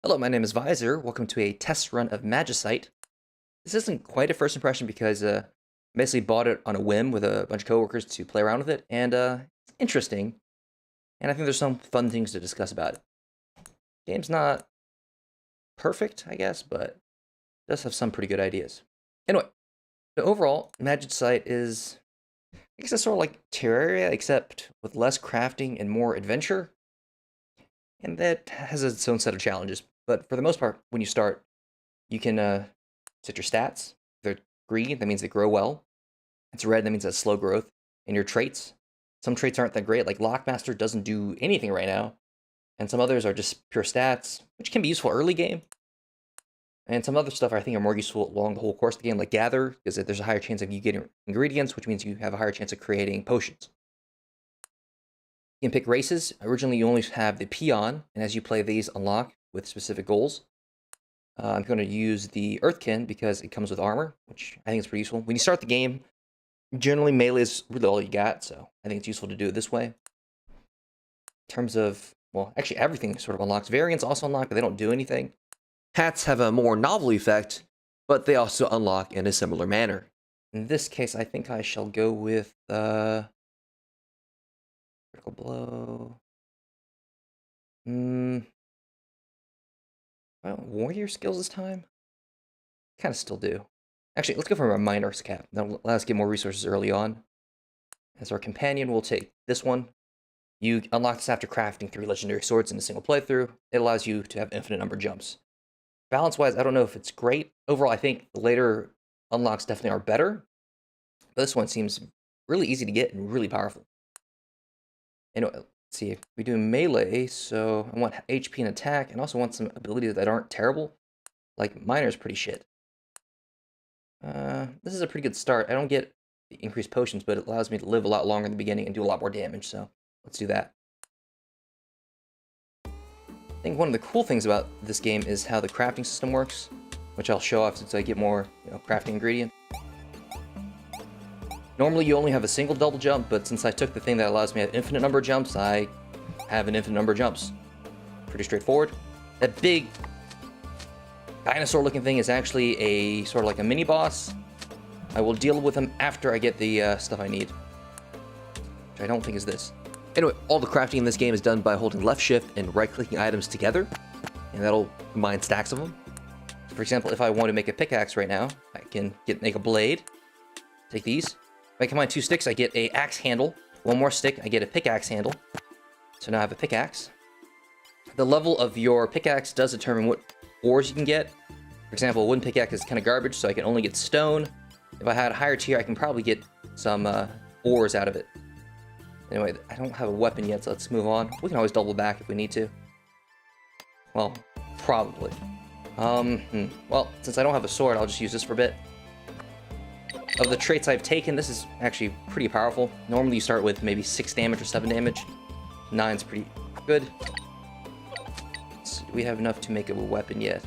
Hello, my name is Visor. Welcome to a test run of Magicite. This isn't quite a first impression because I basically bought it on a whim with a bunch of coworkers to play around with it, and it's interesting, and I think there's some fun things to discuss about it. Game's not perfect, I guess, but it does have some pretty good ideas. Anyway, so overall, Magicite is, I guess it's sort of like Terraria, except with less crafting and more adventure, and that has its own set of challenges. But for the most part, when you start, you can set your stats. If they're green, that means they grow well. If it's red, that means that's slow growth. And your traits. Some traits aren't that great, like Lockmaster doesn't do anything right now. And some others are just pure stats, which can be useful early game. And some other stuff I think are more useful along the whole course of the game, like Gather, because there's a higher chance of you getting ingredients, which means you have a higher chance of creating potions. You can pick races. Originally, you only have the peon, and as you play, these unlock with specific goals. I'm going to use the Earthkin because it comes with armor, which I think is pretty useful. When you start the game, generally melee is really all you got, so I think it's useful to do it this way. In terms of, well, actually everything sort of unlocks. Variants also unlock, but they don't do anything. Hats have a more novel effect, but they also unlock in a similar manner. In this case, I think I shall go with critical blow. Well, warrior skills this time? Kind of still do. Actually, let's go for a miner's cap. That'll allow us to get more resources early on. As our companion, we'll take this one. You unlock this after crafting 3 legendary swords in a single playthrough. It allows you to have infinite number of jumps. Balance-wise, I don't know if it's great. Overall, I think the later unlocks definitely are better. But this one seems really easy to get and really powerful. Anyway, let's see. We do melee, so I want HP and attack, and also want some abilities that aren't terrible. Like, miner's pretty shit. This is a pretty good start. I don't get the increased potions, but it allows me to live a lot longer in the beginning and do a lot more damage, so let's do that. I think one of the cool things about this game is how the crafting system works, which I'll show off since I get more, crafting ingredients. Normally you only have a single double jump, but since I took the thing that allows me to have infinite number of jumps, I have an infinite number of jumps. Pretty straightforward. That big dinosaur-looking thing is actually a sort of like a mini-boss. I will deal with him after I get the stuff I need, which I don't think is this. Anyway, all the crafting in this game is done by holding left shift and right-clicking items together, and that'll combine stacks of them. So for example, if I want to make a pickaxe right now, I can make a blade, take these. If I combine 2 sticks, I get a axe handle. 1 more stick, I get a pickaxe handle. So now I have a pickaxe. The level of your pickaxe does determine what ores you can get. For example, a wooden pickaxe is kind of garbage, so I can only get stone. If I had a higher tier, I can probably get some ores out of it. Anyway, I don't have a weapon yet, so let's move on. We can always double back if we need to. Well, probably. Well, since I don't have a sword, I'll just use this for a bit. Of the traits I've taken, this is actually pretty powerful. Normally you start with maybe 6 damage or 7 damage. 9's pretty good. Do we have enough to make a weapon yet?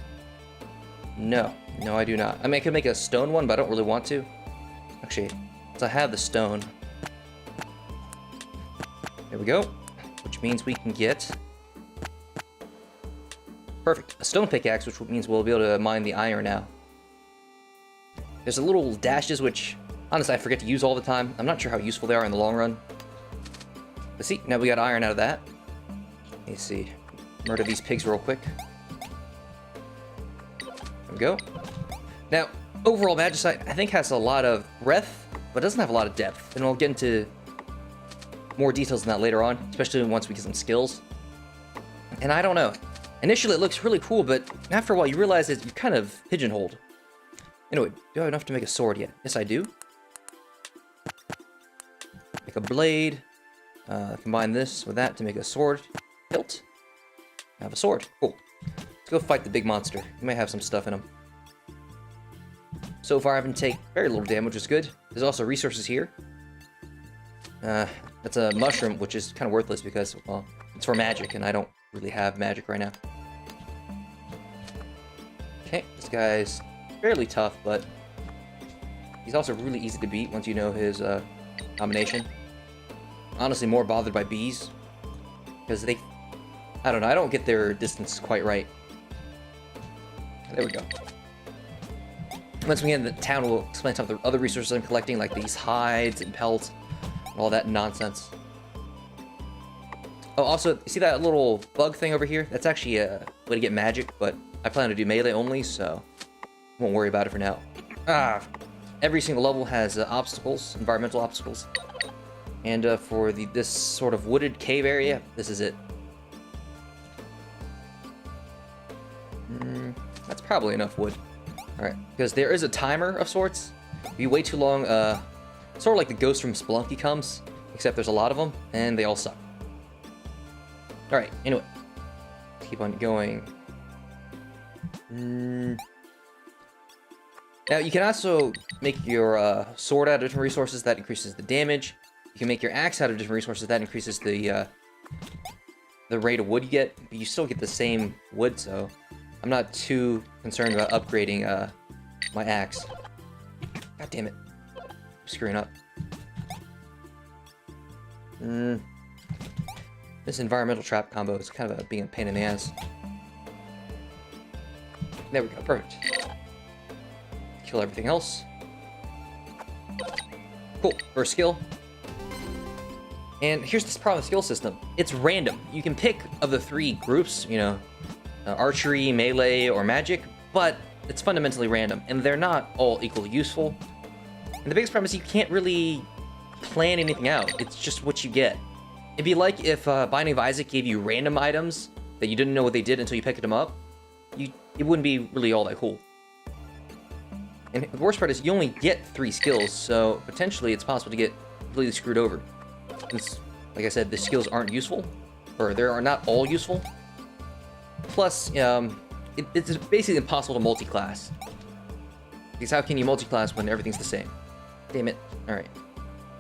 No, I do not. I mean, I could make a stone one, but I don't really want to. Actually, since I have the stone. There we go. Which means we can get... Perfect. A stone pickaxe, which means we'll be able to mine the iron now. There's a little dashes, which, honestly, I forget to use all the time. I'm not sure how useful they are in the long run. But see, now we got iron out of that. Let me see. Murder these pigs real quick. There we go. Now, overall, Magicite, I think, has a lot of breadth, but doesn't have a lot of depth. And we'll get into more details on that later on, especially once we get some skills. And I don't know. Initially, it looks really cool, but after a while, you realize that you're kind of pigeonholed. Anyway, do I have enough to make a sword yet? Yes, I do. Make a blade. Combine this with that to make a sword hilt. I have a sword. Cool. Let's go fight the big monster. He may have some stuff in him. So far, I haven't taken very little damage, which is good. There's also resources here. That's a mushroom, which is kind of worthless because, well, it's for magic, and I don't really have magic right now. Okay, this guy's fairly tough, but he's also really easy to beat once you know his combination. Honestly, more bothered by bees, because I don't know, I don't get their distance quite right. There we go. Once we get in the town, we'll explain some of the other resources I'm collecting, like these hides and pelts and all that nonsense. Oh, also, you see that little bug thing over here? That's actually a way to get magic, but I plan to do melee only, so won't worry about it for now. Every single level has obstacles, environmental obstacles. And for this sort of wooded cave area, this is it. That's probably enough wood. Alright, because there is a timer of sorts. If you wait too long, sort of like the ghost from Spelunky comes, except there's a lot of them, and they all suck. Alright, anyway. Let's keep on going. Now, you can also make your sword out of different resources. That increases the damage. You can make your axe out of different resources. That increases the rate of wood you get. But you still get the same wood, so I'm not too concerned about upgrading my axe. God damn it. I'm screwing up. This environmental trap combo is kind of being a pain in the ass. There we go, perfect. Kill everything else. Cool, first skill. And here's this problem with the skill system. It's random. You can pick of the three groups, you know, archery, melee, or magic, but it's fundamentally random, and they're not all equally useful. And the biggest problem is you can't really plan anything out. It's just what you get. It'd be like if Binding of Isaac gave you random items that you didn't know what they did until you picked them up. It wouldn't be really all that cool. And the worst part is you only get 3 skills, so potentially it's possible to get completely screwed over. Since, like I said, the skills aren't useful, or they are not all useful. Plus, it's basically impossible to multi-class. Because how can you multi-class when everything's the same? Damn it. Alright.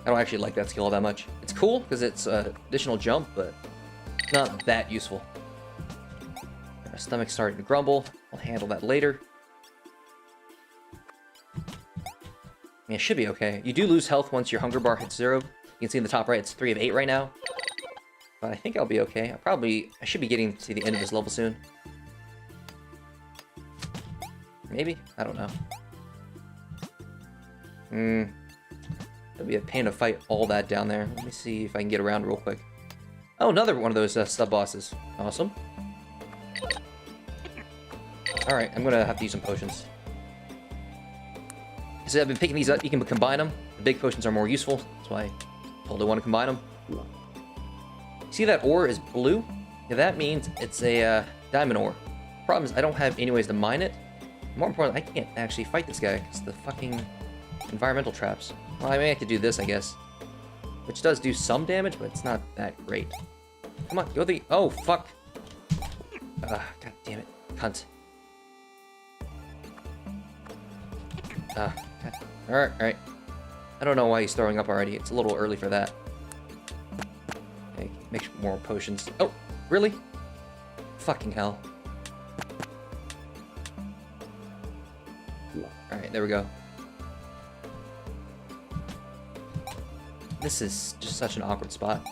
I don't actually like that skill all that much. It's cool, because it's an additional jump, but not that useful. My stomach's starting to grumble. I'll handle that later. I mean, it should be okay. You do lose health once your hunger bar hits 0. You can see in the top right, it's 3 of 8 right now. But I think I'll be okay. I should be getting to the end of this level soon. Maybe? I don't know. It'll be a pain to fight all that down there. Let me see if I can get around real quick. Oh, another one of those sub-bosses. Awesome. Alright, I'm gonna have to use some potions. So I've been picking these up. You can combine them. The big potions are more useful. That's why I totally want to combine them. See that ore is blue? Yeah, that means it's a diamond ore. Problem is I don't have any ways to mine it. More importantly, I can't actually fight this guy because the fucking environmental traps. Well, I may have to do this, I guess. Which does do some damage, but it's not that great. Come on, go the... Oh, fuck. God damn it. Cunt. God. Alright. I don't know why he's throwing up already. It's a little early for that. Okay, make more potions. Oh, really? Fucking hell. Alright, there we go. This is just such an awkward spot.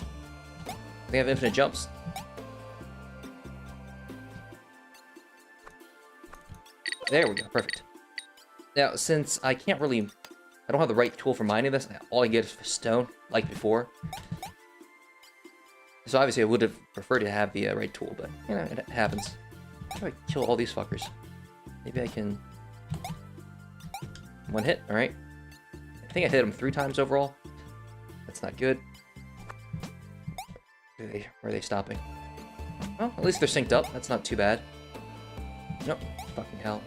They have infinite jumps. There we go, perfect. Now, since I can't really... I don't have the right tool for mining this, all I get is stone, like before. So obviously I would have preferred to have the right tool, but, you know, it happens. How do I kill all these fuckers? Maybe I can... One hit, alright. I think I hit them 3 times overall. That's not good. Where are they stopping? Well, at least they're synced up. That's not too bad. Nope. Fucking hell.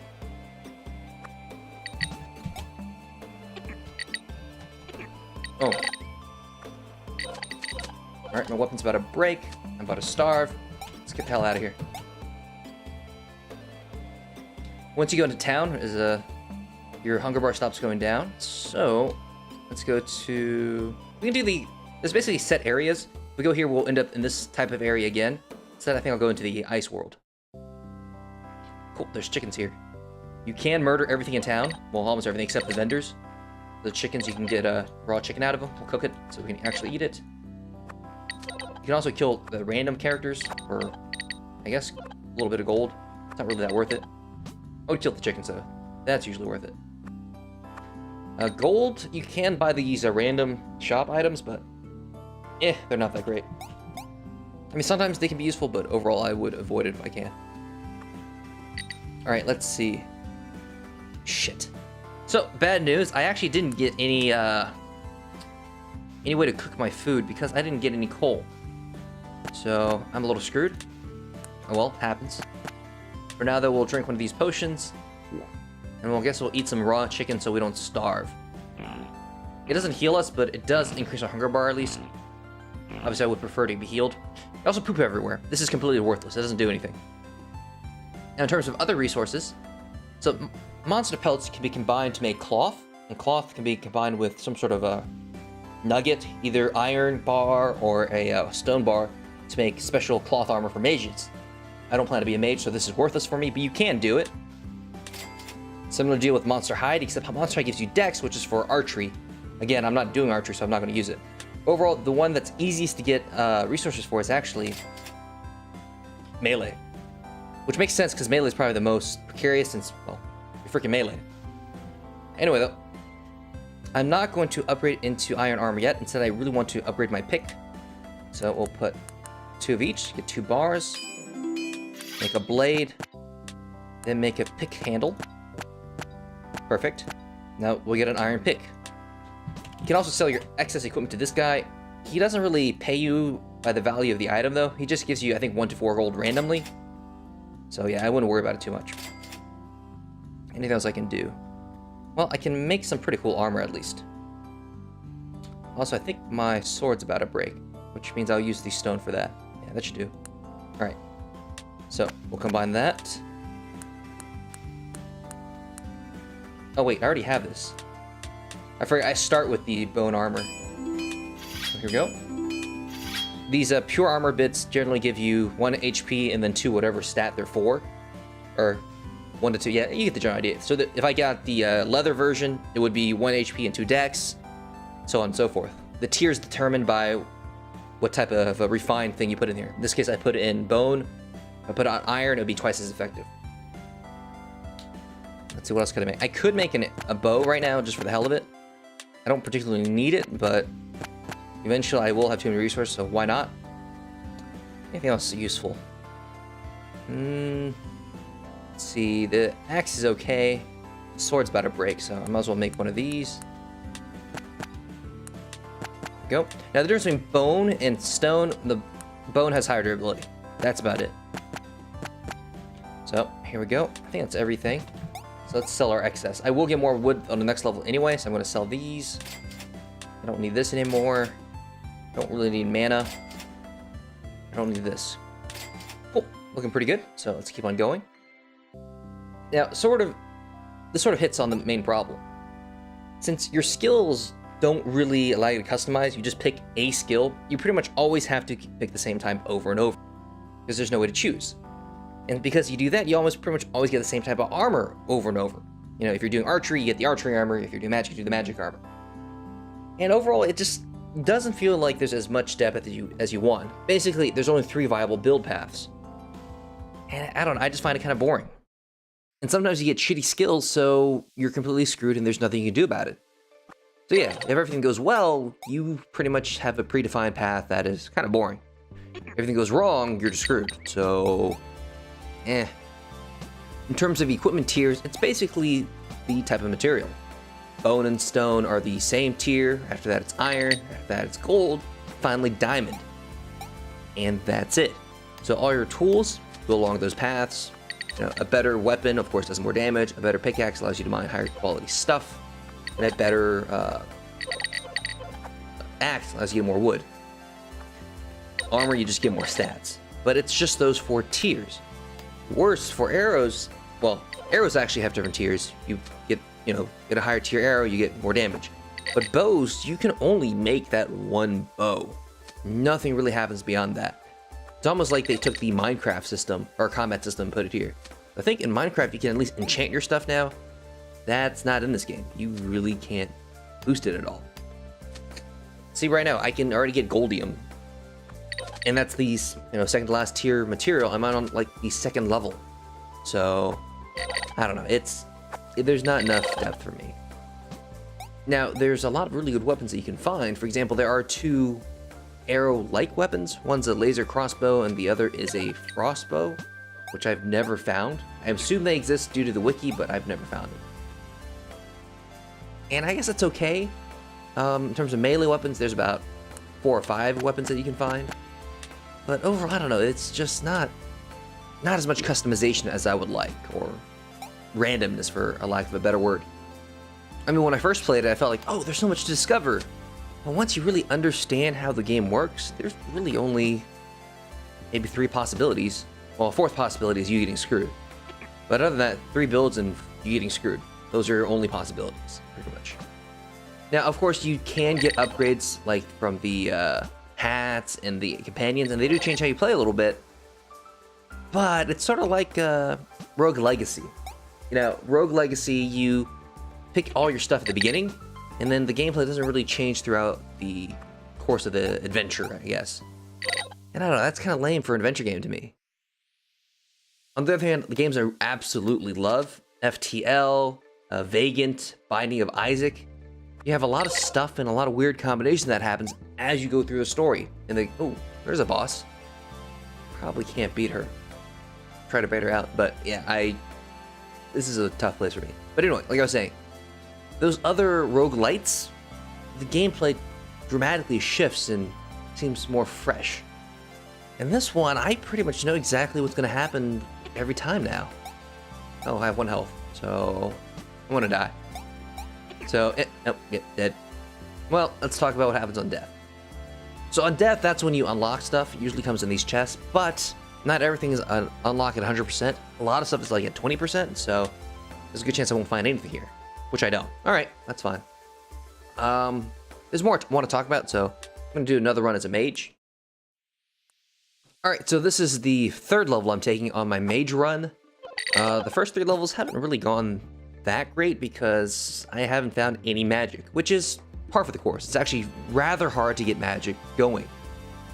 Oh. Alright, my weapon's about to break. I'm about to starve. Let's get the hell out of here. Once you go into town, your hunger bar stops going down. So, let's go to... We can do there's basically set areas. If we go here, we'll end up in this type of area again. Instead, I think I'll go into the ice world. Cool, there's chickens here. You can murder everything in town. Well, almost everything except the vendors. The chickens, you can get raw chicken out of them. We'll cook it so we can actually eat it. You can also kill the random characters for, I guess, a little bit of gold. It's not really that worth it. Oh, tilt the chicken, so that's usually worth it. Gold, you can buy these random shop items, but they're not that great. I mean, sometimes they can be useful, but overall I would avoid it if I can. Alright, let's see. Shit. So, bad news, I actually didn't get any way to cook my food because I didn't get any coal. So, I'm a little screwed. Oh well, happens. For now, though, we'll drink one of these potions. And we'll guess we'll eat some raw chicken so we don't starve. It doesn't heal us, but it does increase our hunger bar at least. Obviously, I would prefer to be healed. I also poop everywhere. This is completely worthless. It doesn't do anything. Now, in terms of other resources, so monster pellets can be combined to make cloth, and cloth can be combined with some sort of a nugget, either iron bar or a stone bar, to make special cloth armor for mages. I don't plan to be a mage, so this is worthless for me, but you can do it. Similar deal with monster hide, except monster hide gives you dex, which is for archery. Again, I'm not doing archery, so I'm not going to use it. Overall, the one that's easiest to get resources for is actually melee. Which makes sense, because melee is probably the most precarious since, well, you're freaking melee. Anyway, though, I'm not going to upgrade into iron armor yet. Instead, I really want to upgrade my pick. So we'll put 2 of each, get 2 bars, make a blade, then make a pick handle. Perfect. Now we'll get an iron pick. You can also sell your excess equipment to this guy. He doesn't really pay you by the value of the item, though. He just gives you, I think, 1 to 4 gold randomly. So yeah, I wouldn't worry about it too much. Anything else I can do? Well, I can make some pretty cool armor, at least. Also, I think my sword's about to break, which means I'll use the stone for that. Yeah, that should do. Alright. So, we'll combine that. Oh wait, I already have this. I forgot, I start with the bone armor. So here we go. These pure armor bits generally give you 1 HP and then 2 whatever stat they're for. Or 1 to 2, yeah, you get the general idea. So that if I got the leather version, it would be 1 HP and 2 dex, so on and so forth. The tier is determined by what type of a refined thing you put in here. In this case, I put it in bone. If I put it on iron, it would be twice as effective. Let's see, what else could I make? I could make a bow right now, just for the hell of it. I don't particularly need it, but eventually I will have too many resources, so why not? Anything else useful? Let's see, the axe is okay. The sword's about to break, so I might as well make one of these. There we go. Now the difference between bone and stone, the bone has higher durability. That's about it. So, here we go. I think that's everything. So let's sell our excess. I will get more wood on the next level anyway, so I'm going to sell these. I don't need this anymore. Don't really need mana. I don't need this. Cool. Looking pretty good, so let's keep on going. Now, this sort of hits on the main problem. Since your skills don't really allow you to customize, you just pick a skill, you pretty much always have to pick the same time over and over, because there's no way to choose. And because you do that, you almost pretty much always get the same type of armor over and over. You know, if you're doing archery, you get the archery armor. If you're doing magic, you do the magic armor. And overall, it just doesn't feel like there's as much depth as you want. Basically, there's only 3 viable build paths. And I don't know, I just find it kind of boring. And sometimes you get shitty skills, so you're completely screwed and there's nothing you can do about it. So yeah, if everything goes well, you pretty much have a predefined path that is kind of boring. If everything goes wrong, you're just screwed. So, in terms of equipment tiers, it's basically the type of material. Bone and stone are the same tier. After that, it's iron. After that, it's gold. Finally, diamond. And that's it. So all your tools go along those paths. You know, a better weapon, of course, does more damage. A better pickaxe allows you to mine higher quality stuff. And a better axe allows you to get more wood. Armor, you just get more stats. But it's just those 4 tiers. Worse, for arrows, well, arrows actually have different tiers. You get a higher tier arrow, you get more damage. But bows, you can only make that 1 bow. Nothing really happens beyond that. It's almost like they took the Minecraft system, or combat system, and put it here. I think in Minecraft you can at least enchant your stuff now. That's not in this game. You really can't boost it at all. See, right now, I can already get goldium. And that's the second to last tier material. I'm on like the 2nd level. So I don't know. There's not enough depth for me. Now, there's a lot of really good weapons that you can find. For example, there are 2 arrow-like weapons. One's a laser crossbow, and the other is a frostbow, which I've never found. I assume they exist due to the wiki, but I've never found it. And I guess that's okay. In terms of melee weapons, there's about 4 or 5 weapons that you can find. But overall, I don't know, it's just not as much customization as I would like, or randomness, for a lack of a better word. I mean, when I first played it, I felt like, oh, there's so much to discover. But once you really understand how the game works, there's really only maybe 3 possibilities. Well, a 4th possibility is you getting screwed. But other than that, 3 builds and you getting screwed. Those are your only possibilities, pretty much. Now, of course, you can get upgrades, like from the hats and the companions, and they do change how you play a little bit. But it's sort of like Rogue Legacy. You know, Rogue Legacy, you pick all your stuff at the beginning, and then the gameplay doesn't really change throughout the course of the adventure, I guess. And I don't know, that's kind of lame for an adventure game to me. On the other hand, the games I absolutely love, FTL, Vagant, Binding of Isaac, you have a lot of stuff and a lot of weird combination that happens as you go through the story. And oh, there's a boss. Probably can't beat her. Try to bait her out, but yeah, this is a tough place for me. But anyway, like I was saying, those other rogue-lites, the gameplay dramatically shifts and seems more fresh. And this one, I pretty much know exactly what's going to happen every time now. Oh, I have 1 health, so I'm going to die. So, nope, get dead. Well, let's talk about what happens on death. So on death, that's when you unlock stuff. It usually comes in these chests, but not everything is unlocked at 100%. A lot of stuff is like at 20%, so there's a good chance I won't find anything here, which I don't. All right, that's fine. There's more I want to talk about, so I'm going to do another run as a mage. All right, so this is the 3rd level I'm taking on my mage run. The first 3 levels haven't really gone that great because I haven't found any magic, which is par for the course. It's actually rather hard to get magic going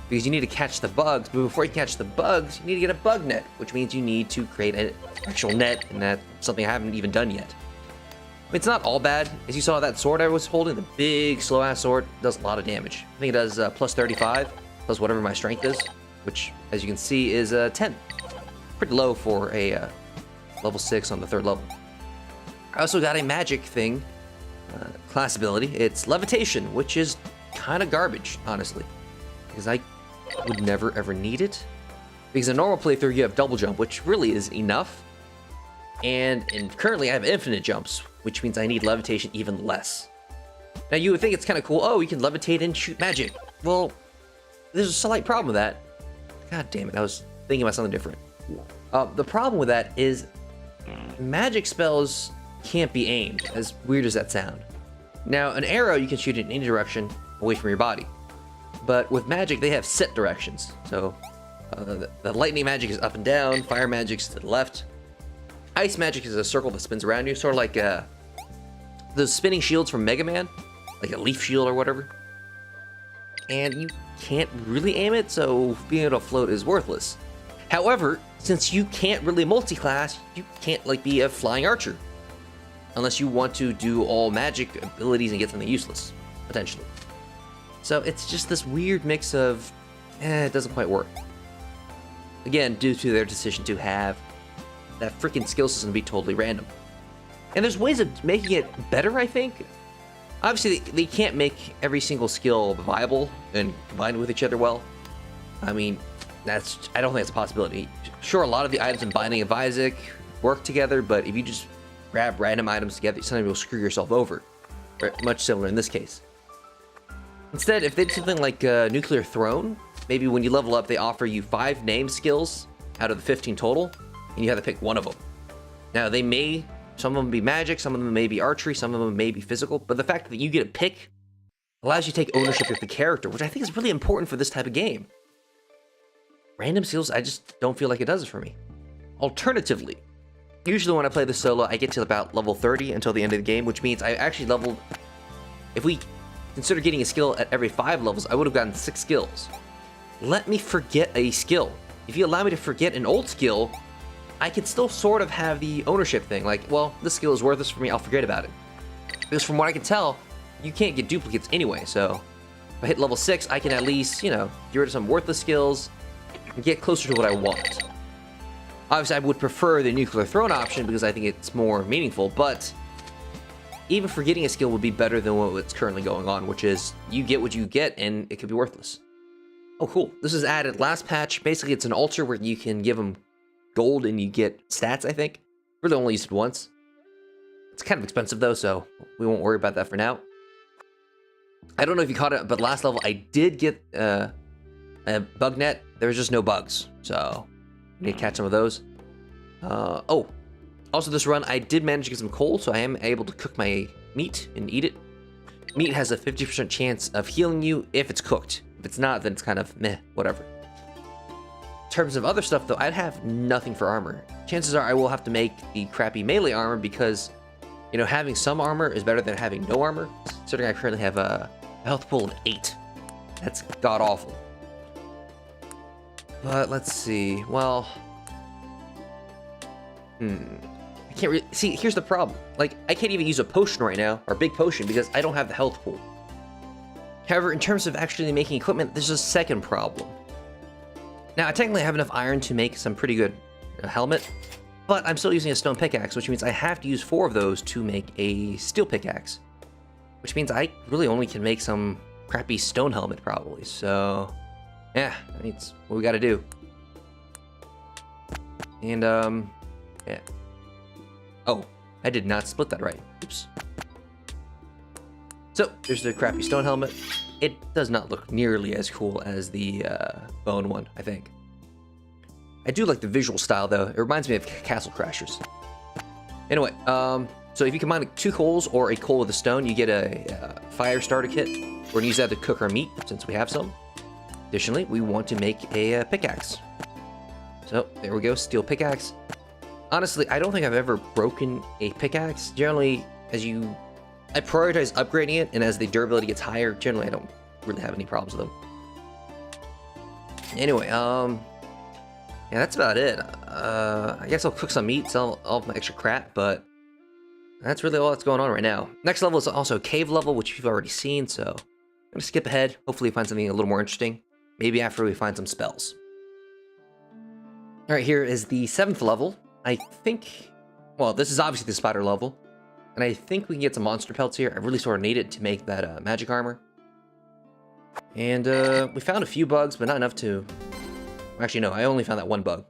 because you need to catch the bugs, but before you catch the bugs, you need to get a bug net, which means you need to create an actual net, and that's something I haven't even done yet. It's not all bad. As you saw, that sword I was holding, the big slow-ass sword, does a lot of damage. I think it does plus 35, plus whatever my strength is, which, as you can see, is 10. Pretty low for a level 6 on the 3rd level. I also got a magic thing, class ability. It's levitation, which is kind of garbage, honestly, because I would never ever need it. Because in a normal playthrough, you have double jump, which really is enough. And currently, I have infinite jumps, which means I need levitation even less. Now, you would think it's kind of cool. Oh, you can levitate and shoot magic. Well, there's a slight problem with that. God damn it, I was thinking about something different. The problem with that is magic spells can't be aimed, as weird as that sound. Now, an arrow you can shoot in any direction away from your body. But with magic, they have set directions. So, the lightning magic is up and down, fire magic is to the left. Ice magic is a circle that spins around you, sort of like those spinning shields from Mega Man, like a leaf shield or whatever. And you can't really aim it, so being able to float is worthless. However, since you can't really multi-class, you can't like be a flying archer. Unless you want to do all magic abilities and get something useless, potentially. So it's just this weird mix of, it doesn't quite work. Again, due to their decision to have that freaking skill system be totally random. And there's ways of making it better, I think. Obviously, they can't make every single skill viable and combined with each other well. I mean, I don't think that's a possibility. Sure, a lot of the items in Binding of Isaac work together, but if you just grab random items together, sometimes you'll screw yourself over. Much similar in this case. Instead, if they did something like Nuclear Throne, maybe when you level up, they offer you 5 name skills out of the 15 total, and you have to pick one of them. Now, some of them be magic, some of them may be archery, some of them may be physical, but the fact that you get a pick allows you to take ownership of the character, which I think is really important for this type of game. Random skills, I just don't feel like it does it for me. Alternatively, usually when I play the solo, I get to about level 30 until the end of the game, which means I actually leveled... If we consider getting a skill at every 5 levels, I would have gotten 6 skills. Let me forget a skill. If you allow me to forget an old skill, I could still sort of have the ownership thing. Like, well, this skill is worthless for me, I'll forget about it. Because from what I can tell, you can't get duplicates anyway, so if I hit level 6, I can at least, you know, get rid of some worthless skills and get closer to what I want. Obviously, I would prefer the nuclear throne option because I think it's more meaningful, but even forgetting a skill would be better than what's currently going on, which is you get what you get and it could be worthless. Oh, cool. This is added last patch. Basically, it's an altar where you can give them gold and you get stats, I think. Really only used it once. It's kind of expensive, though, so we won't worry about that for now. I don't know if you caught it, but last level, I did get a bug net. There was just no bugs, so I need to catch some of those. Oh, also this run, I did manage to get some coal, so I am able to cook my meat and eat it. Meat has a 50% chance of healing you if it's cooked. If it's not, then it's kind of meh, whatever. In terms of other stuff, though, I'd have nothing for armor. Chances are I will have to make the crappy melee armor because, you know, having some armor is better than having no armor. Considering I currently have a health pool of 8. That's god-awful. But let's see. Well, I can't really... See, here's the problem. Like, I can't even use a potion right now, or a big potion, because I don't have the health pool. However, in terms of actually making equipment, there's a second problem. Now, I technically have enough iron to make some pretty good helmet, but I'm still using a stone pickaxe, which means I have to use 4 of those to make a steel pickaxe. Which means I really only can make some crappy stone helmet, probably. So, yeah, it's what we gotta do. And, yeah. Oh, I did not split that right. Oops. So, there's the crappy stone helmet. It does not look nearly as cool as the bone one, I think. I do like the visual style, though. It reminds me of Castle Crashers. Anyway, so if you combine 2 coals or a coal with a stone, you get a fire starter kit. We're going to use that to cook our meat, since we have some. Additionally, we want to make a pickaxe. So, there we go, steel pickaxe. Honestly, I don't think I've ever broken a pickaxe. Generally, I prioritize upgrading it, and as the durability gets higher, generally I don't really have any problems with them. Anyway, yeah, that's about it. I guess I'll cook some meat, sell all of my extra crap, but that's really all that's going on right now. Next level is also a cave level, which you've already seen, so I'm gonna skip ahead. Hopefully find something a little more interesting. Maybe after we find some spells. Alright, here is the 7th level. I think, well, this is obviously the spider level. And I think we can get some monster pelts here. I really sort of need it to make that magic armor. And we found a few bugs, but not enough to... Actually, no, I only found that 1 bug.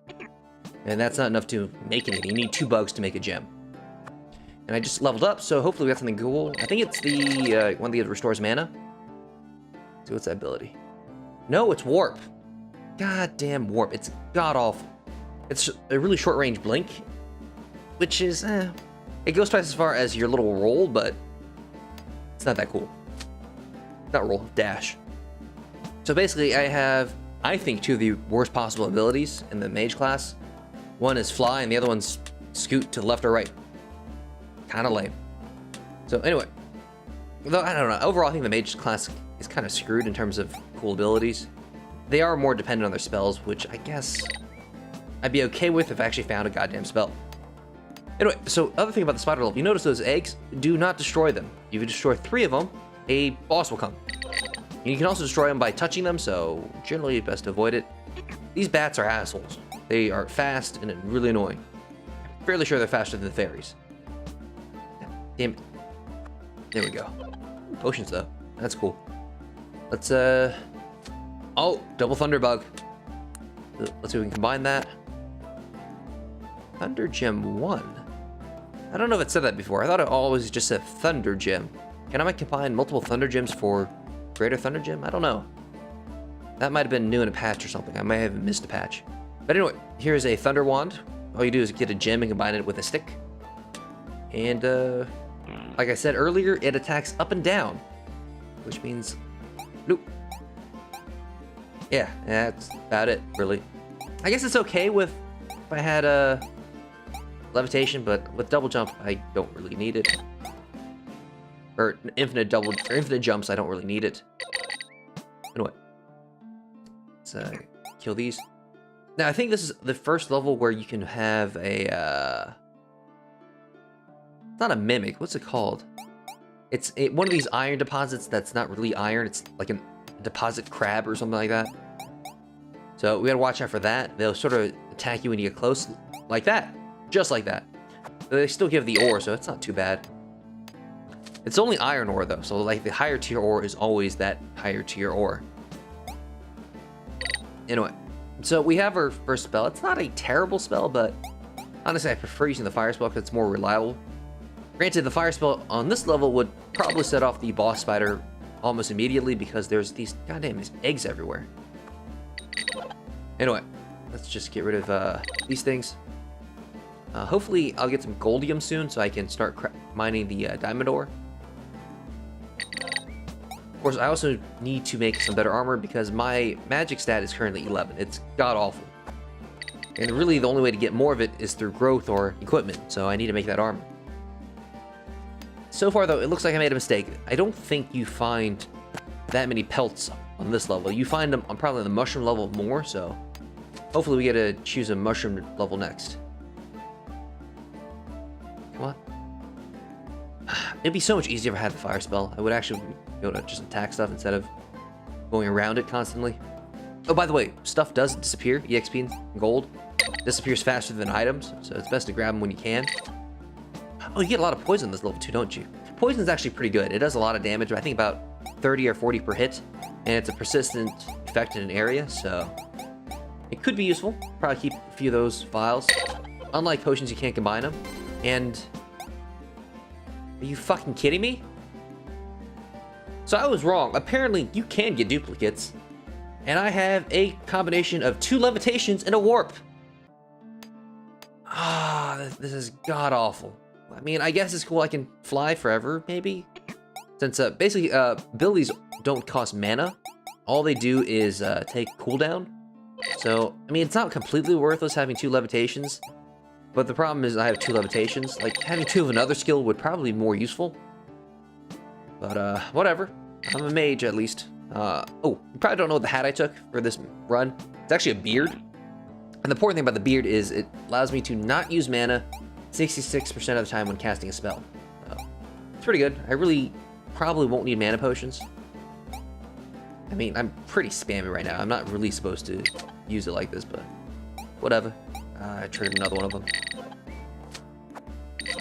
And that's not enough to make anything. You need 2 bugs to make a gem. And I just leveled up, so hopefully we got something cool. I think it's the one that restores mana. Let's see, what's that ability? No, it's warp. Goddamn warp. It's god-awful. It's a really short-range blink, which is, it goes twice as far as your little roll, but it's not that cool. Not roll, dash. So basically, I have, I think, 2 of the worst possible abilities in the mage class. One is fly, and the other one's scoot to the left or right. Kind of lame. So anyway, though I don't know. Overall, I think the mage class is kind of screwed in terms of cool abilities. They are more dependent on their spells, which I guess I'd be okay with if I actually found a goddamn spell. Anyway, so other thing about the spider level, you notice those eggs? Do not destroy them. If you destroy 3 of them, a boss will come. And you can also destroy them by touching them, so generally best to avoid it. These bats are assholes. They are fast and really annoying. I'm fairly sure they're faster than the fairies. Damn it. There we go. Potions though. That's cool. Let's oh, double thunder bug. Let's see if we can combine that. Thunder Gem 1. I don't know if it said that before. I thought it always just said Thunder Gem. Can I combine multiple Thunder Gems for Greater Thunder Gem? I don't know. That might have been new in a patch or something. I may have missed a patch. But anyway, here's a Thunder Wand. All you do is get a gem and combine it with a stick. And, like I said earlier, it attacks up and down. Which means... Nope. Yeah, that's about it, really. I guess it's okay with... If I had levitation, but with double jump, I don't really need it. Or infinite jumps, I don't really need it. Anyway, let's kill these. Now, I think this is the first level where you can have a, it's not a mimic, what's it called? It's one of these iron deposits that's not really iron, it's like a deposit crab or something like that. So we gotta watch out for that. They'll sort of attack you when you get close, like that. Just like that. They still give the ore, so it's not too bad. It's only iron ore, though, so like the higher tier ore is always that higher tier ore. Anyway, so we have our first spell. It's not a terrible spell, but honestly, I prefer using the fire spell because it's more reliable. Granted, the fire spell on this level would probably set off the boss spider almost immediately because there's these goddamn eggs everywhere. Anyway, let's just get rid of these things. Hopefully, I'll get some goldium soon so I can start mining the diamond ore. Of course, I also need to make some better armor because my magic stat is currently 11. It's god-awful. And really, the only way to get more of it is through growth or equipment, so I need to make that armor. So far, though, it looks like I made a mistake. I don't think you find that many pelts on this level. You find them on probably the mushroom level more, so hopefully we get to choose a mushroom level next. Come on. It'd be so much easier if I had the fire spell. I would actually be able to just attack stuff instead of going around it constantly. Oh, by the way, stuff does disappear. EXP and gold disappears faster than items, so it's best to grab them when you can. Oh, you get a lot of poison this level too, don't you? Poison's actually pretty good. It does a lot of damage, I think about 30 or 40 per hit, and it's a persistent effect in an area, so it could be useful. Probably keep a few of those vials. Unlike potions, you can't combine them. And are you fucking kidding me? So I was wrong. Apparently, you can get duplicates, and I have a combination of 2 levitations and a warp. Ah, this is god-awful. I mean, I guess it's cool I can fly forever, maybe? Since, basically, abilities don't cost mana. All they do is, take cooldown. So, I mean, it's not completely worthless having 2 levitations. But the problem is I have 2 levitations. Like, having 2 of another skill would probably be more useful. But, whatever. I'm a mage, at least. Oh, you probably don't know what the hat I took for this run. It's actually a beard. And the important thing about the beard is it allows me to not use mana 66% of the time when casting a spell. So, it's pretty good. I really probably won't need mana potions. I mean, I'm pretty spammy right now. I'm not really supposed to use it like this, but whatever. I triggered another one of them.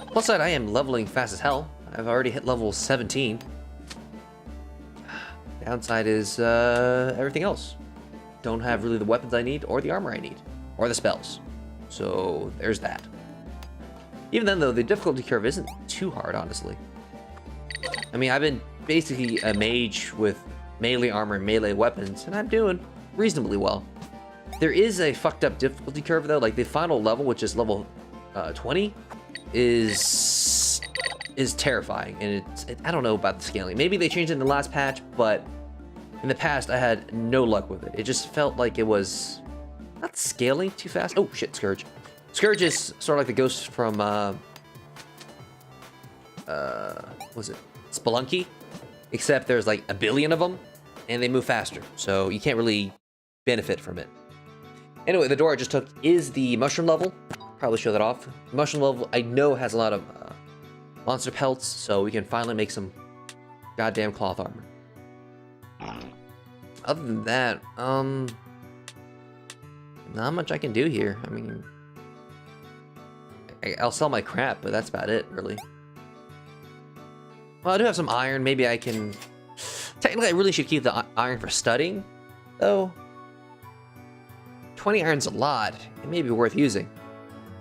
Plus side, I am leveling fast as hell. I've already hit level 17. Downside is everything else. Don't have really the weapons I need, or the armor I need, or the spells. So there's that. Even then, though, the difficulty curve isn't too hard, honestly. I mean, I've been basically a mage with melee armor and melee weapons, and I'm doing reasonably well. There is a fucked up difficulty curve, though. Like, the final level, which is level 20, is terrifying. And I don't know about the scaling. Maybe they changed it in the last patch, but in the past, I had no luck with it. It just felt like it was not scaling too fast. Oh, shit, Scourge. Scourge is sort of like the ghost from, what was it? Spelunky? Except there's like a billion of them, and they move faster. So you can't really benefit from it. Anyway, the door I just took is the mushroom level. Probably show that off. Mushroom level, I know, has a lot of monster pelts, so we can finally make some goddamn cloth armor. Other than that, not much I can do here. I mean, I'll sell my crap, but that's about it, really. Well, I do have some iron. Maybe I can... Technically, I really should keep the iron for studying, though. 20 iron's a lot. It may be worth using.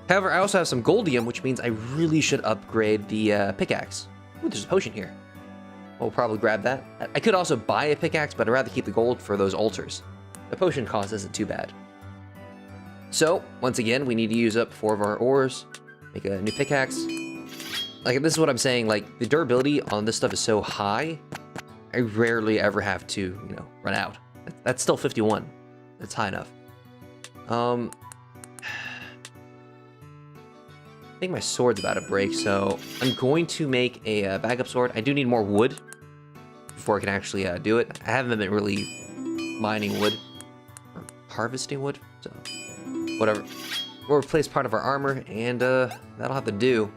However, I also have some goldium, which means I really should upgrade the pickaxe. Ooh, there's a potion here. We'll probably grab that. I could also buy a pickaxe, but I'd rather keep the gold for those altars. The potion cost isn't too bad. So, once again, we need to use up 4 of our ores. Make a new pickaxe. Like, this is what I'm saying, like, the durability on this stuff is so high, I rarely ever have to, you know, run out. That's still 51. That's high enough. I think my sword's about to break, so I'm going to make a backup sword. I do need more wood before I can actually do it. I haven't been really mining wood, or harvesting wood, so whatever. We'll replace part of our armor, and that'll have to do.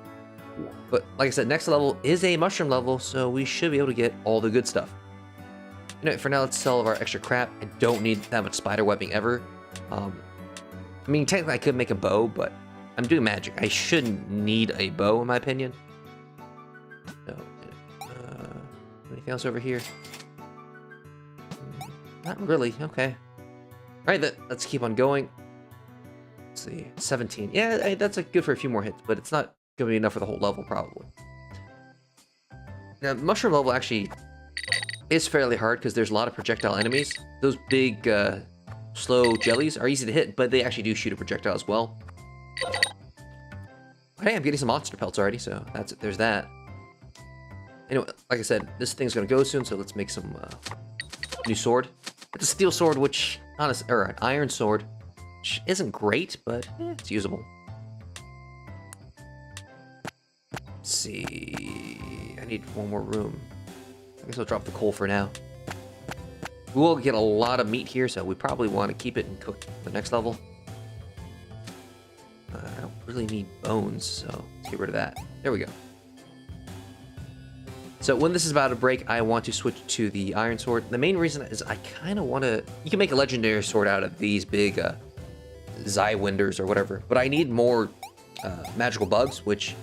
But like I said, next level is a mushroom level, so we should be able to get all the good stuff. You know, for now, let's sell all of our extra crap. I don't need that much spider webbing ever. I mean, technically I could make a bow, but I'm doing magic. I shouldn't need a bow, in my opinion. No. Anything else over here? Not really. Okay. All right, let's keep on going. Let's see, 17. Yeah, that's good for a few more hits, but it's not going to be enough for the whole level, probably. Now, mushroom level actually is fairly hard because there's a lot of projectile enemies. Those big, slow jellies are easy to hit, but they actually do shoot a projectile as well. But hey, I'm getting some monster pelts already, so there's that. Anyway, like I said, this thing's going to go soon, so let's make some new sword. It's a steel sword, which, or an iron sword, which isn't great, but it's usable. Let's see. I need one more room. I guess I'll drop the coal for now. We will get a lot of meat here, so we probably want to keep it and cook the next level. I don't really need bones, so let's get rid of that. There we go. So when this is about to break, I want to switch to the iron sword. The main reason is I kind of want to... You can make a legendary sword out of these big Zywinders or whatever, but I need more magical bugs, which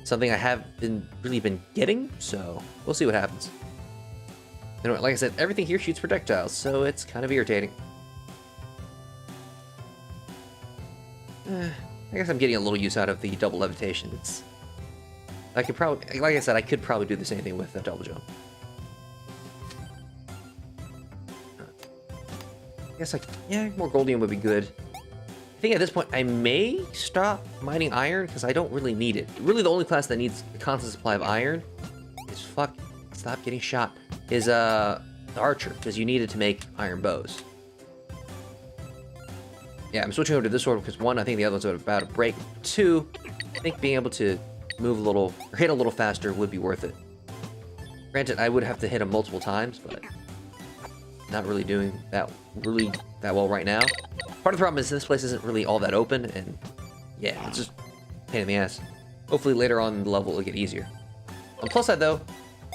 is something I haven't really been getting, so we'll see what happens. Anyway, like I said, everything here shoots projectiles, so it's kind of irritating. I guess I'm getting a little use out of the double levitation. I could probably, like I said, I could probably do the same thing with a double jump. I guess yeah, more goldium would be good. I think at this point I may stop mining iron because I don't really need it. Really, the only class that needs a constant supply of iron is stop getting shot. Is the archer, because you need it to make iron bows. Yeah, I'm switching over to this sword because one, I think the other one's about to break. Two, I think being able to move a little or hit a little faster would be worth it. Granted, I would have to hit him multiple times, but not really doing that well right now. Part of the problem is this place isn't really all that open, and yeah, it's just a pain in the ass. Hopefully later on in the level it'll get easier. On the plus side though,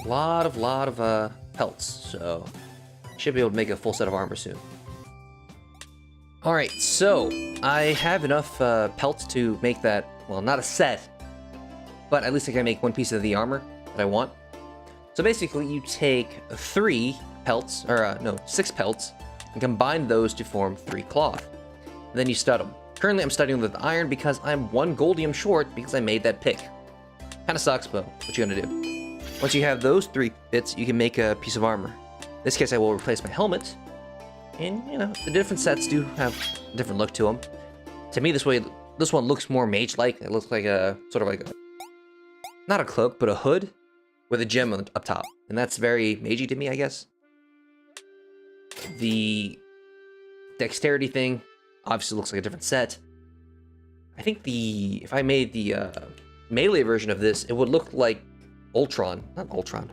a lot of pelts, so should be able to make a full set of armor soon. All right, so I have enough pelts to make that, well, not a set, but at least I can make one piece of the armor that I want. So basically, you take 3 pelts, or no, 6 pelts, and combine those to form 3 cloth. And then you stud them. Currently, I'm studding them with iron because I'm 1 goldium short because I made that pick. Kind of sucks, but what you gonna do? Once you have those 3 bits, you can make a piece of armor. In this case, I will replace my helmet. And, you know, the different sets do have a different look to them. To me, this one looks more mage-like. It looks like a, sort of like a, not a cloak, but a hood with a gem up top. And that's very magey to me, I guess. The dexterity thing obviously looks like a different set. I think if I made the melee version of this, it would look like Ultron. Not Ultron.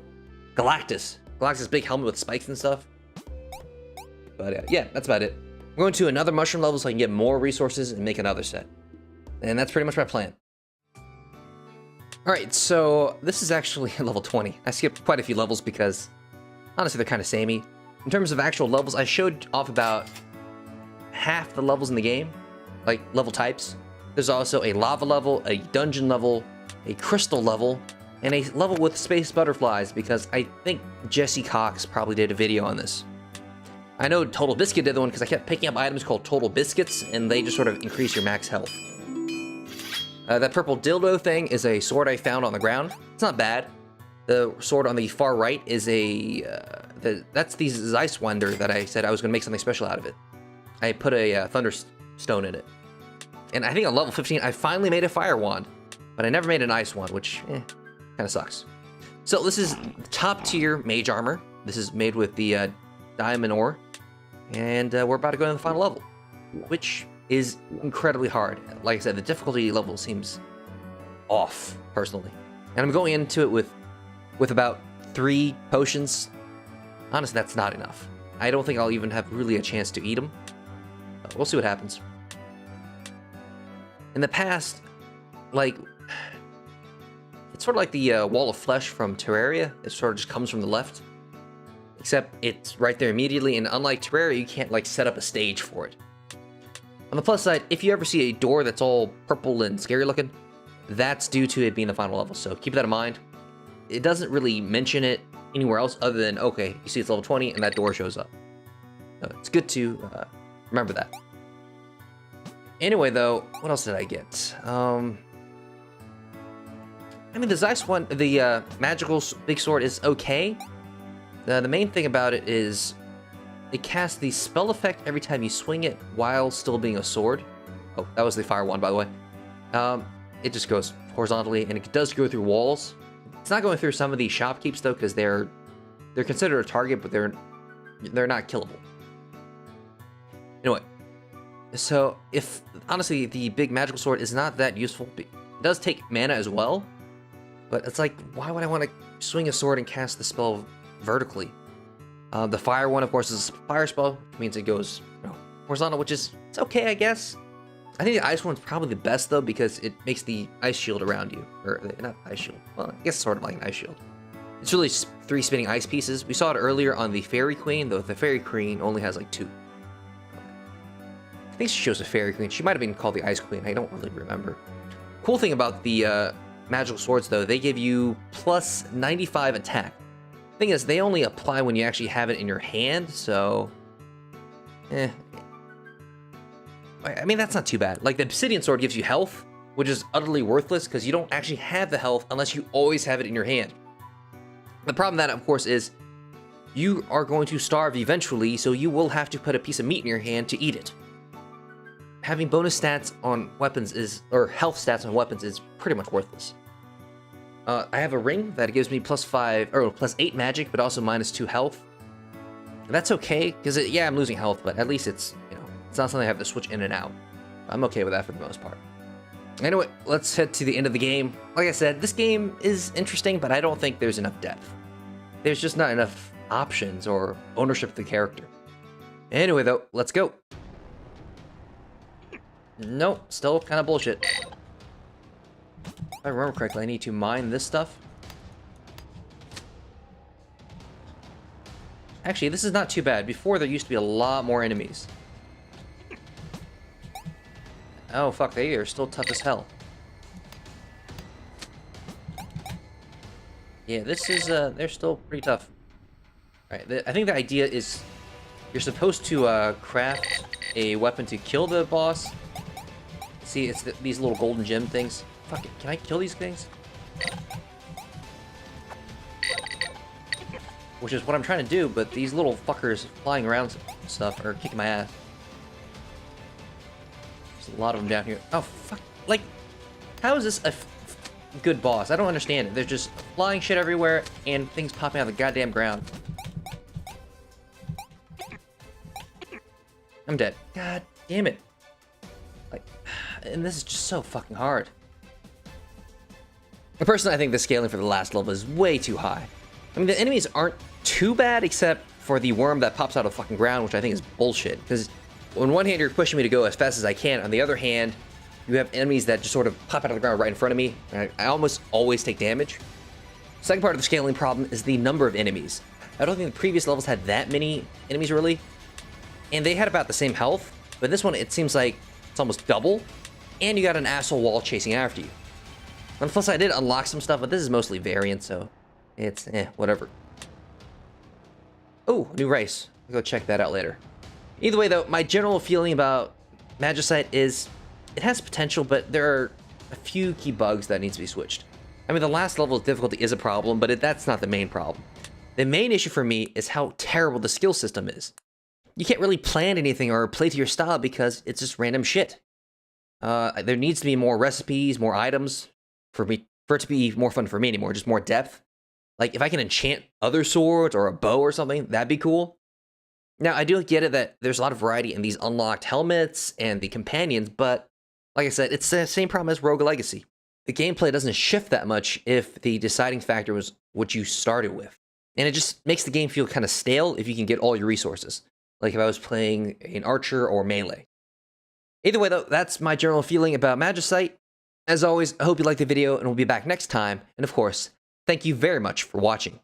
Galactus. Galactus' big helmet with spikes and stuff. But yeah, that's about it. I'm going to another mushroom level so I can get more resources and make another set. And that's pretty much my plan. Alright, so this is actually level 20. I skipped quite a few levels because, honestly, they're kind of samey. In terms of actual levels, I showed off about half the levels in the game, like level types. There's also a lava level, a dungeon level, a crystal level, and a level with space butterflies because I think Jesse Cox probably did a video on this. I know Total Biscuit did the one because I kept picking up items called Total Biscuits, and they just sort of increase your max health. That purple dildo thing is a sword I found on the ground. It's not bad. The sword on the far right is that's the Zeisswinder that I said I was going to make something special out of it. I put a Thunderstone in it. And I think on level 15, I finally made a fire wand, but I never made an ice one, which kind of sucks. So this is top tier mage armor. This is made with the diamond ore. And we're about to go to the final level, which is incredibly hard. Like I said, the difficulty level seems off, personally. And I'm going into it with about 3 potions. Honestly, that's not enough. I don't think I'll even have really a chance to eat them. We'll see what happens. In the past, like, it's sort of like the wall of flesh from Terraria. It sort of just comes from the left. Except it's right there immediately, and unlike Terraria, you can't, like, set up a stage for it. On the plus side, if you ever see a door that's all purple and scary looking, that's due to it being the final level, so keep that in mind. It doesn't really mention it anywhere else other than, okay, you see it's level 20 and that door shows up. So it's good to remember that. Anyway, though, what else did I get? I mean, the Zeiss one, the magical big sword is okay. The main thing about it is it casts the spell effect every time you swing it while still being a sword. Oh, that was the fire one, by the way. It just goes horizontally, and it does go through walls. It's not going through some of the shopkeeps though, because they're considered a target, but they're not killable. Anyway, so if honestly the big magical sword is not that useful, it does take mana as well. But it's like, why would I want to swing a sword and cast the spell vertically? The fire one, of course, is a fire spell, which means it goes horizontal, which is it's okay, I guess. I think the ice one's probably the best though, because it makes the ice shield around you, or not ice shield. Well, I guess sort of like an ice shield. It's really 3 spinning ice pieces. We saw it earlier on the Fairy Queen, though the Fairy Queen only has like 2. I think she shows a Fairy Queen. She might have been called the Ice Queen. I don't really remember. Cool thing about the magical swords though, they give you plus 95 attack. Thing is, they only apply when you actually have it in your hand, so I mean, that's not too bad. Like, the obsidian sword gives you health, which is utterly worthless because you don't actually have the health unless you always have it in your hand. The problem with that, of course, is you are going to starve eventually, so you will have to put a piece of meat in your hand to eat it. Having bonus stats on weapons or health stats on weapons is pretty much worthless. I have a ring that gives me plus 8 magic, but also minus 2 health. That's okay, because yeah, I'm losing health, but at least it's not something I have to switch in and out. I'm okay with that for the most part. Anyway, let's head to the end of the game. Like I said, this game is interesting, but I don't think there's enough depth. There's just not enough options or ownership of the character. Anyway, though, let's go. Nope, still kind of bullshit. If I remember correctly, I need to mine this stuff. Actually, this is not too bad. Before, there used to be a lot more enemies. Oh, fuck, they are still tough as hell. Yeah, this is, they're still pretty tough. Alright, I think the idea is you're supposed to, craft a weapon to kill the boss. See, it's these little golden gem things. Fuck it, can I kill these things? Which is what I'm trying to do, but these little fuckers flying around stuff are kicking my ass. A lot of them down here. Oh, fuck. Like, how is this a good boss? I don't understand it. There's just flying shit everywhere and things popping out of the goddamn ground. I'm dead. God damn it. Like, and this is just so fucking hard. Personally, I think the scaling for the last level is way too high. I mean, the enemies aren't too bad, except for the worm that pops out of the fucking ground, which I think is bullshit. Because on one hand, you're pushing me to go as fast as I can. On the other hand, you have enemies that just sort of pop out of the ground right in front of me. I almost always take damage. Second part of the scaling problem is the number of enemies. I don't think the previous levels had that many enemies, really. And they had about the same health. But this one, it seems like it's almost double. And you got an asshole wall chasing after you. And plus, I did unlock some stuff, but this is mostly variant, so it's, whatever. Oh, new race. I'll go check that out later. Either way, though, my general feeling about Magicite is it has potential, but there are a few key bugs that need to be switched. I mean, the last level of difficulty is a problem, but that's not the main problem. The main issue for me is how terrible the skill system is. You can't really plan anything or play to your style because it's just random shit. There needs to be more recipes, more items for it to be more fun for me anymore, just more depth. Like, if I can enchant other swords or a bow or something, that'd be cool. Now, I do get it that there's a lot of variety in these unlocked helmets and the companions, but like I said, it's the same problem as Rogue Legacy. The gameplay doesn't shift that much if the deciding factor was what you started with. And it just makes the game feel kind of stale if you can get all your resources. Like if I was playing an archer or melee. Either way, though, that's my general feeling about Magicite. As always, I hope you liked the video, and we'll be back next time. And of course, thank you very much for watching.